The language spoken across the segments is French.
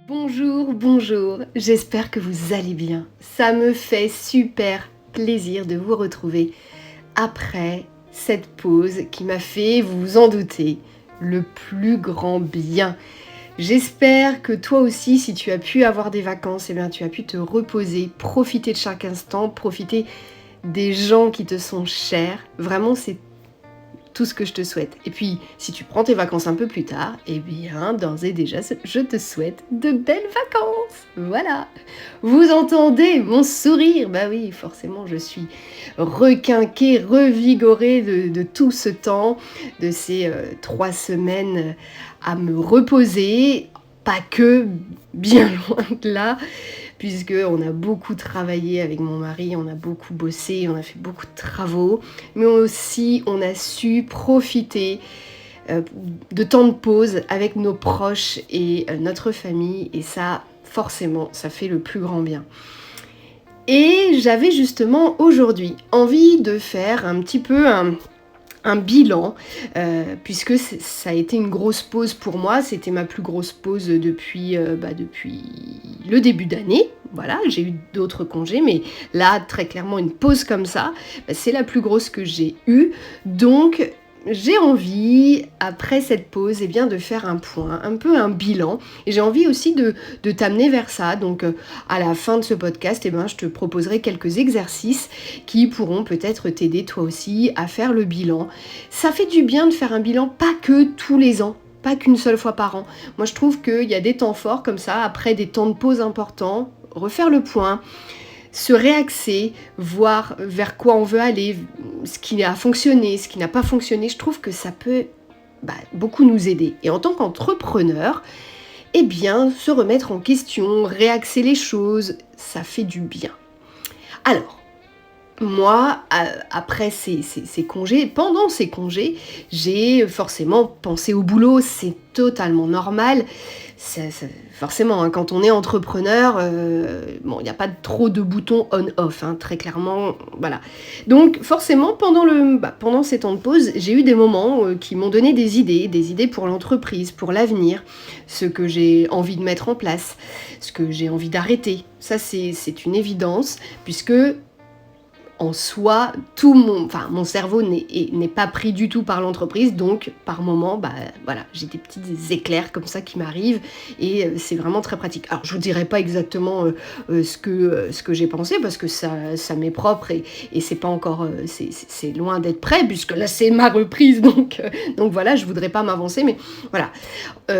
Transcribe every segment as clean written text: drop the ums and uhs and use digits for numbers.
Bonjour, bonjour, j'espère que vous allez bien. Ça me fait super plaisir de vous retrouver après cette pause qui m'a fait, vous vous en doutez, le plus grand bien. J'espère que toi aussi, si tu as pu avoir des vacances, eh bien, tu as pu te reposer, profiter de chaque instant, profiter des gens qui te sont chers. Vraiment, c'est tout ce que je te souhaite. Et puis, si tu prends tes vacances un peu plus tard, eh bien, d'ores et déjà, je te souhaite de belles vacances. Voilà. Vous entendez mon sourire? Bah oui, forcément, je suis requinquée, revigorée de tout ce temps, de ces 3 semaines à me reposer. Pas que, bien loin de là, puisque on a beaucoup travaillé avec mon mari, on a beaucoup bossé, on a fait beaucoup de travaux, mais aussi on a su profiter de temps de pause avec nos proches et notre famille, et ça, forcément, ça fait le plus grand bien. Et j'avais justement aujourd'hui envie de faire un petit peu un bilan, puisque ça a été une grosse pause pour moi. C'était ma plus grosse pause depuis le début d'année. Voilà, j'ai eu d'autres congés, mais là, très clairement, une pause comme ça, c'est la plus grosse que j'ai eue. Donc, j'ai envie, après cette pause, eh bien, de faire un point, un peu un bilan. Et j'ai envie aussi de t'amener vers ça. Donc, à la fin de ce podcast, eh bien, je te proposerai quelques exercices qui pourront peut-être t'aider toi aussi à faire le bilan. Ça fait du bien de faire un bilan, pas que tous les ans, pas qu'une seule fois par an. Moi, je trouve qu'il y a des temps forts comme ça, après des temps de pause importants, refaire le point, se réaxer, voir vers quoi on veut aller, ce qui a fonctionné, ce qui n'a pas fonctionné. Je trouve que ça peut beaucoup nous aider. Et en tant qu'entrepreneur, eh bien, se remettre en question, réaxer les choses, ça fait du bien. Alors, moi, après ces congés, pendant ces congés, j'ai forcément pensé au boulot, c'est totalement normal. Forcément, hein, quand on est entrepreneur, il n'y a pas trop de boutons on-off, hein, très clairement, voilà. Donc forcément, pendant ces temps de pause, j'ai eu des moments qui m'ont donné des idées pour l'entreprise, pour l'avenir, ce que j'ai envie de mettre en place, ce que j'ai envie d'arrêter. Ça, c'est une évidence, puisque en soi, mon cerveau n'est pas pris du tout par l'entreprise, donc par moment, j'ai des petits éclairs comme ça qui m'arrivent, et c'est vraiment très pratique. Alors, je vous dirai pas exactement ce que j'ai pensé, parce que ça m'est propre, et c'est pas encore, c'est loin d'être prêt, puisque là c'est ma reprise, donc voilà, je voudrais pas m'avancer, mais voilà.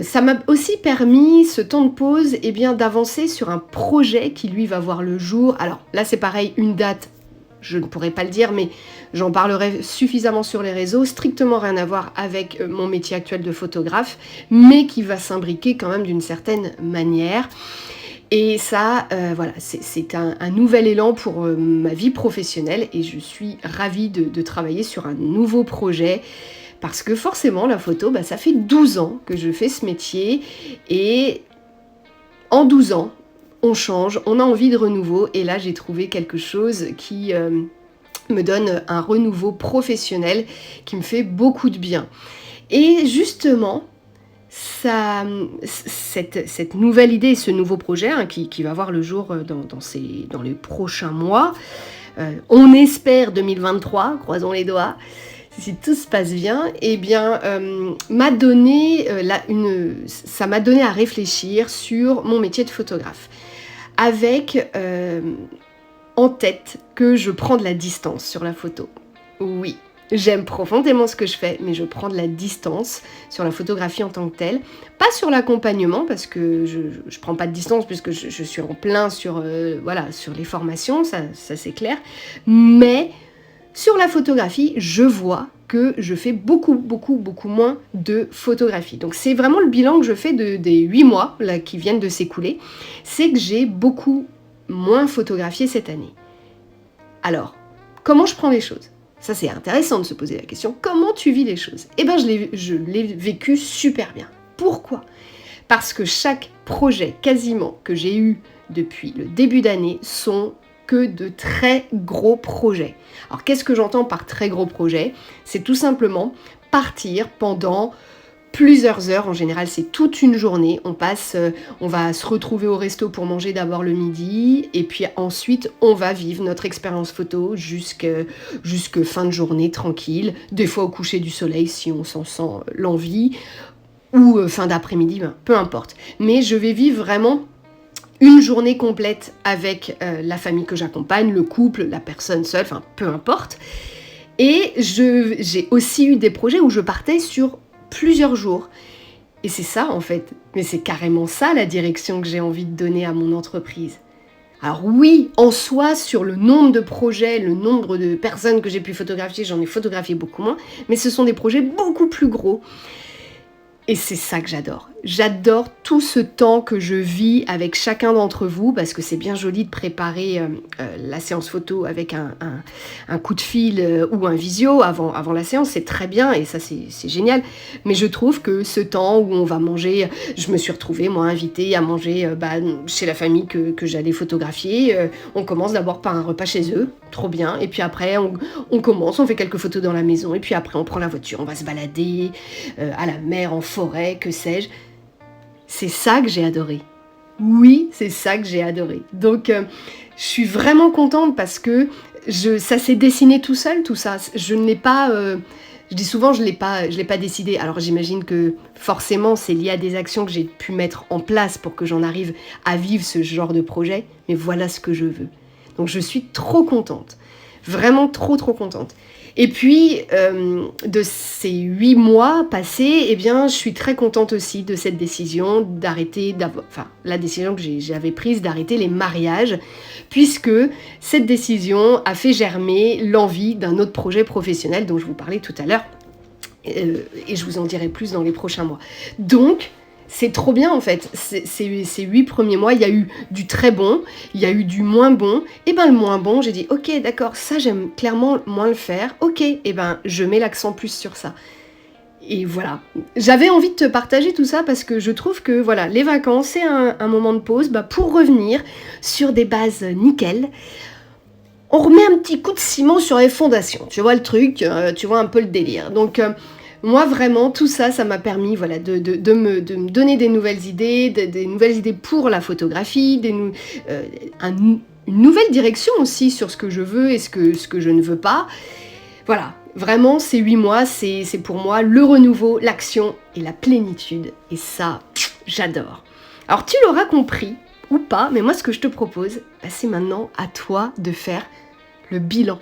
Ça m'a aussi permis, ce temps de pause, d'avancer sur un projet qui lui va voir le jour. Alors là, c'est pareil, une date, je ne pourrais pas le dire, mais j'en parlerai suffisamment sur les réseaux, strictement rien à voir avec mon métier actuel de photographe, mais qui va s'imbriquer quand même d'une certaine manière. Et ça, c'est un nouvel élan pour ma vie professionnelle, et je suis ravie de travailler sur un nouveau projet, parce que forcément, la photo, ça fait 12 ans que je fais ce métier, et en 12 ans, on change, on a envie de renouveau, et là j'ai trouvé quelque chose qui me donne un renouveau professionnel qui me fait beaucoup de bien. Et justement, cette nouvelle idée, ce nouveau projet qui va voir le jour dans les prochains mois, on espère 2023, croisons les doigts, si tout se passe bien, ça m'a donné à réfléchir sur mon métier de photographe, avec en tête que je prends de la distance sur la photo. Oui, j'aime profondément ce que je fais, mais je prends de la distance sur la photographie en tant que telle. Pas sur l'accompagnement, parce que je prends pas de distance, puisque je suis en plein sur les formations, ça c'est clair. Mais sur la photographie, je vois que je fais beaucoup moins de photographie. Donc c'est vraiment le bilan que je fais des 8 mois là, qui viennent de s'écouler, c'est que j'ai beaucoup moins photographié cette année. Alors, comment je prends les choses ? Ça, c'est intéressant de se poser la question. Comment tu vis les choses ? Je l'ai vécu super bien. Pourquoi ? Parce que chaque projet, quasiment, que j'ai eu depuis le début d'année, sont que de très gros projets. Alors, qu'est-ce que j'entends par très gros projets ? C'est tout simplement partir pendant plusieurs heures, en général c'est toute une journée, on va se retrouver au resto pour manger d'abord le midi, et puis ensuite on va vivre notre expérience photo jusque fin de journée tranquille, des fois au coucher du soleil si on s'en sent l'envie, ou fin d'après-midi, peu importe. Mais je vais vivre vraiment une journée complète avec la famille que j'accompagne, le couple, la personne seule, enfin peu importe. Et j'ai aussi eu des projets où je partais sur plusieurs jours. Et c'est ça en fait, mais c'est carrément ça la direction que j'ai envie de donner à mon entreprise. Alors oui, en soi, sur le nombre de projets, le nombre de personnes que j'ai pu photographier, j'en ai photographié beaucoup moins, mais ce sont des projets beaucoup plus gros. Et c'est ça que j'adore. J'adore tout ce temps que je vis avec chacun d'entre vous, parce que c'est bien joli de préparer la séance photo avec un coup de fil ou un visio avant la séance, c'est très bien et ça c'est génial. Mais je trouve que ce temps où on va manger, je me suis retrouvée moi invitée à manger chez la famille que j'allais photographier. On commence d'abord par un repas chez eux, trop bien, et puis après on fait quelques photos dans la maison, et puis après on prend la voiture, on va se balader à la mer, en forêt, que sais-je. C'est ça que j'ai adoré. Oui, c'est ça que j'ai adoré. Donc, je suis vraiment contente parce que ça s'est dessiné tout seul, tout ça. Je ne l'ai pas... je dis souvent, je l'ai pas décidé. Alors, j'imagine que forcément, c'est lié à des actions que j'ai pu mettre en place pour que j'en arrive à vivre ce genre de projet. Mais voilà ce que je veux. Donc, je suis trop contente. Vraiment trop, trop contente. Et puis, de ces 8 mois passés, eh bien, je suis très contente aussi de cette décision la décision que j'avais prise d'arrêter les mariages, puisque cette décision a fait germer l'envie d'un autre projet professionnel dont je vous parlais tout à l'heure, et je vous en dirai plus dans les prochains mois. Donc, c'est trop bien en fait, ces 8 premiers mois, il y a eu du très bon, il y a eu du moins bon, et ben le moins bon, j'ai dit ok d'accord, ça j'aime clairement moins le faire, ok, et ben je mets l'accent plus sur ça. Et voilà, j'avais envie de te partager tout ça parce que je trouve que voilà, les vacances c'est un moment de pause pour revenir sur des bases nickel. On remet un petit coup de ciment sur les fondations, tu vois le truc, tu vois un peu le délire. Donc moi vraiment tout ça, ça m'a permis voilà, de me donner des nouvelles idées, des nouvelles idées pour la photographie, une nouvelle direction aussi sur ce que je veux et ce que je ne veux pas. Voilà, vraiment ces 8 mois, c'est pour moi le renouveau, l'action et la plénitude. Et ça, j'adore. Alors tu l'auras compris ou pas, mais moi ce que je te propose, c'est maintenant à toi de faire le bilan.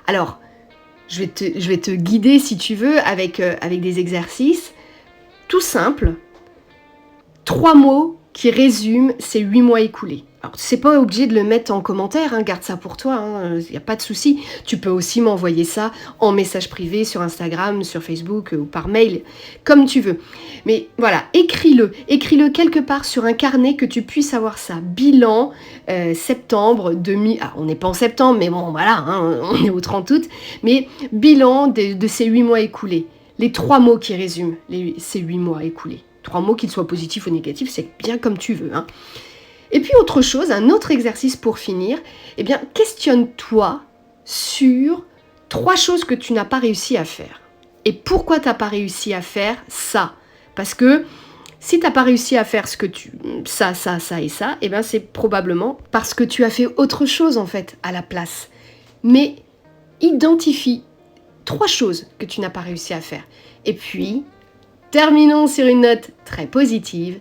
Alors, je vais te guider, si tu veux, avec des exercices tout simples. 3 mots qui résument ces 8 mois écoulés. Alors, c'est pas obligé de le mettre en commentaire, hein, garde ça pour toi, il n'y a pas de souci. Tu peux aussi m'envoyer ça en message privé sur Instagram, sur Facebook ou par mail, comme tu veux. Mais voilà, écris-le quelque part sur un carnet que tu puisses avoir ça. Bilan, septembre, on n'est pas en septembre, mais bon, voilà, hein, on est au 30 août. Mais bilan de ces 8 mois écoulés. Les 3 mots qui résument ces 8 mois écoulés. 3 mots, qu'ils soient positifs ou négatifs, c'est bien comme tu veux, hein. Et puis autre chose, un autre exercice pour finir, eh bien, questionne-toi sur 3 choses que tu n'as pas réussi à faire. Et pourquoi tu n'as pas réussi à faire ça ? Parce que si tu n'as pas réussi à faire ça et ça, eh bien c'est probablement parce que tu as fait autre chose en fait à la place. Mais identifie 3 choses que tu n'as pas réussi à faire. Et puis, terminons sur une note très positive.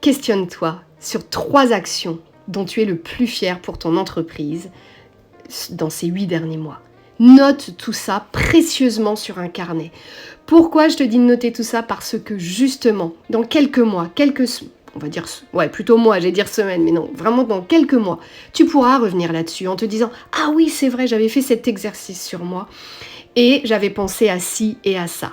Questionne-toi sur 3 actions dont tu es le plus fier pour ton entreprise dans ces 8 derniers mois. Note tout ça précieusement sur un carnet. Pourquoi je te dis de noter tout ça ? Parce que justement, dans quelques mois, on va dire, plutôt mois, j'allais dire semaines, mais non, vraiment dans quelques mois, tu pourras revenir là-dessus en te disant « Ah oui, c'est vrai, j'avais fait cet exercice sur moi et j'avais pensé à ci et à ça. »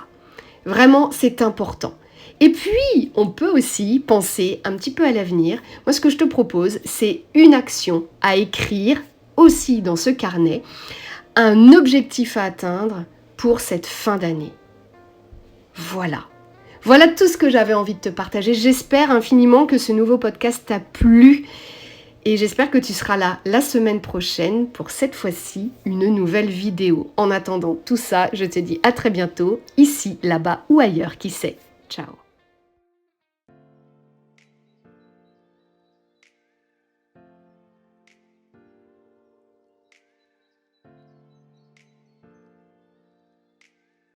Vraiment, c'est important. Et puis, on peut aussi penser un petit peu à l'avenir. Moi, ce que je te propose, c'est une action à écrire aussi dans ce carnet, un objectif à atteindre pour cette fin d'année. Voilà. Voilà tout ce que j'avais envie de te partager. J'espère infiniment que ce nouveau podcast t'a plu. Et j'espère que tu seras là la semaine prochaine pour cette fois-ci une nouvelle vidéo. En attendant tout ça, je te dis à très bientôt, ici, là-bas ou ailleurs, qui sait. Ciao.